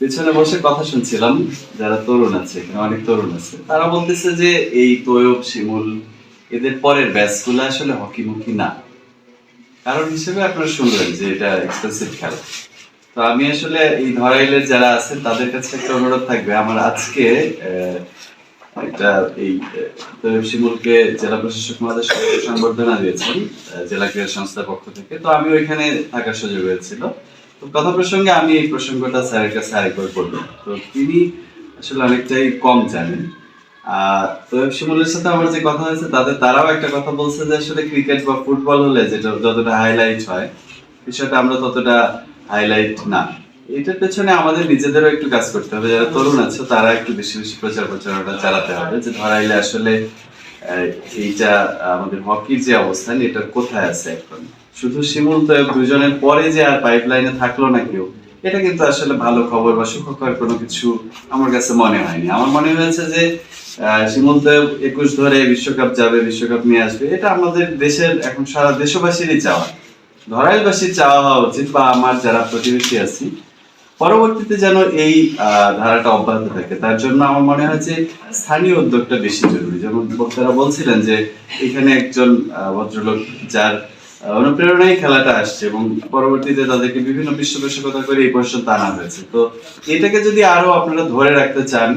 পেছনে বসে কথা শুনছিলাম, যারা তরুণ আছে, এখানে অনেক তরুণ আছে, তারা বলতেছে যে এই তৈয়ব, শিমুল এদের পরের ব্যাচগুলো আসলে হকিমুখী না। কারণ হিসেবে আপনারা শুনলেন যে এটা এক্সপেন্সিভ খেলা। তো আমি আসলে এই ধরাইলের যারা আছে তাদের কাছে একটা অনুরোধ থাকবে, আমার আজকে একটা এই তৈয়ব শিমুলকে জেলা প্রশাসক মহোদয় সংবর্ধনা দিয়েছেন জেলা ক্রীড়া সংস্থার পক্ষ থেকে। তো আমি ওইখানে থাকার সুযোগ হয়েছিল। তো কথা প্রসঙ্গে আমি এই প্রসঙ্গটা স্যারের কাছে আরেকবার বললাম। তো তিনি আসলে অনেকটাই কম জানেন। তৈয়ব শিমুলের সাথে আমার যে কথা হয়েছে তারাও একটা কথা বলছে যে আসলে ক্রিকেট বা ফুটবল হলে যেটা যতটা হাইলাইট হয়, বিষয়টা আমরা ততটা হাইলাইট না। এটার পেছনে আমাদের নিজেদেরও একটু কাজ করতে হবে। যারা তরুণ আছে তারা একটু বেশি বেশি প্রচারণা চালাতে হবে যে ধরাইলে আসলে এইটা আমাদের হকির যে অবস্থান এটা কোথায় আছে এখন। শুধু শিমুল তো দুজনের পরে যে আর পাইপলাইনে থাকলো না কেউ, এটা কিন্তু আসলে ভালো খবর বা সুখকর কোনো কিছু আমার কাছে মনে হয়নি। আমার মনে হয়েছে যে শিমুল তো 21 ধরে বিশ্বকাপ যাবে, বিশ্বকাপ নিয়ে আসবে, এটা আমাদের দেশের এখন সারা দেশবাসীরই চাওয়া, ধরাইলবাসীর চাওয়া হওয়া উচিত, বা আমার যারা প্রতিবেশী আছি পরবর্তীতে যেন এই ধারাটা অব্যাহত থাকে। তার জন্য আমার মনে হয় যে স্থানীয় উদ্যোগটা বেশি জরুরি। যেমন বক্তারা বলছিলেন যে এখানে একজন ভদ্রলোক যার অনুপ্রেরণায় খেলাটা আসছে এবং পরবর্তীতে তাদেরকে বিভিন্ন পৃষ্ঠপোষকতা করে এই পর্যন্ত আনা হয়েছে। তো এটাকে যদি আরো আপনারা ধরে রাখতে চান,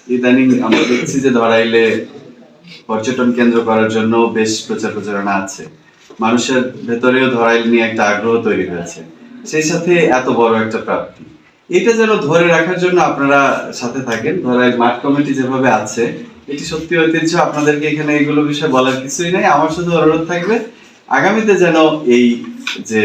ইদানিং আমরা দেখছি যে ধরাইলে পর্যটন কেন্দ্র করার জন্য বেশ প্রচারণা আছে, মানুষের ভেতরেও ধরাইল নিয়ে একটা আগ্রহ তৈরি হয়েছে, সেই সাথে এত বড় একটা প্রাপ্তি, এটা যেন ধরে রাখার জন্য আপনারা সাথে থাকেন। ধরাইল মাঠ কমিটি যেভাবে আছে, এটি সত্যি ঐতিহ্য, আপনাদেরকে এখানে এগুলো বিষয়ে বলার কিছুই নাই। আমার শুধু অনুরোধ থাকবে আগামীতে যেন এই যে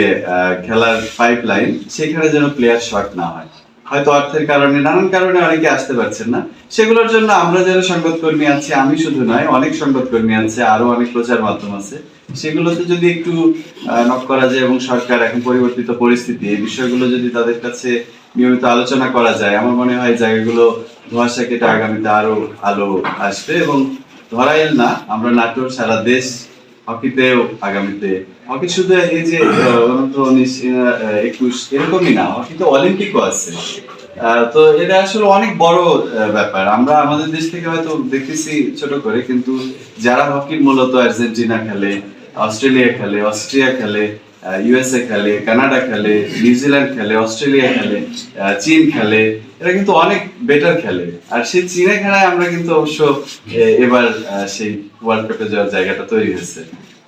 খেলার পাইপলাইন, সেখানে যেন প্লেয়ার শর্ট না হয়। হয়তো অর্থের কারণে, নানান কারণে অনেকে আসতে পারছেন না, সেগুলোর জন্য আমরা যারা সংবাদকর্মী আছি, আমি শুধু নয়, অনেক সংবাদকর্মী আছে, আরো অনেক প্রচার মাধ্যম আছে, সেগুলোতে যদি একটু নক করা যায় এবং সরকার এখন পরিবর্তিত পরিস্থিতি এই বিষয়গুলো যদি তাদের কাছে নিয়মিত আলোচনা করা যায়, আমার মনে হয় জায়গাগুলো ধোঁয়াশা কেটে আগামীতে আরো আলো আসবে। এবং ধরাইল না, আমরা নাটোর, সারা দেশ হকিতেও আগামীতে, হকি শুধু এই যে অনূর্ধ্ব 19, 21 এরকমই না, হকিতে অলিম্পিকও আছে। তো এটা আসলে অনেক বড় ব্যাপার। আমরা আমাদের দেশ থেকে হয়তো দেখতেছি ছোট করে, কিন্তু যারা হকি মূলত আর্জেন্টিনা খেলে, অস্ট্রেলিয়া খেলে, অস্ট্রিয়া খেলে, ইউএসএ খেলে, কানাডা খেলে, নিউজিল্যান্ড খেলে, অস্ট্রেলিয়া খেলে, চীন খেলে, এরা কিন্তু অনেক বেটার খেলে। আর সেই চীনে খেলায় আমরা কিন্তু অবশ্য এবার সেই ওয়ার্ল্ড কাপে যাওয়ার জায়গাটা তৈরি হয়েছে।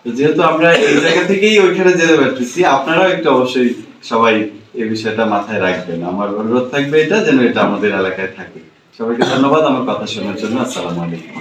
তো যেহেতু আমরা এই জায়গা থেকেই ওইখানে যেতে পারতেছি, আপনারাও একটু অবশ্যই সবাই এই বিষয়টা মাথায় রাখবেন। আমার অনুরোধ থাকবে এটা যেন এটা আমাদের এলাকায় থাকে। সবাইকে ধন্যবাদ আমার কথা শোনার জন্য। আসসালামু আলাইকুম।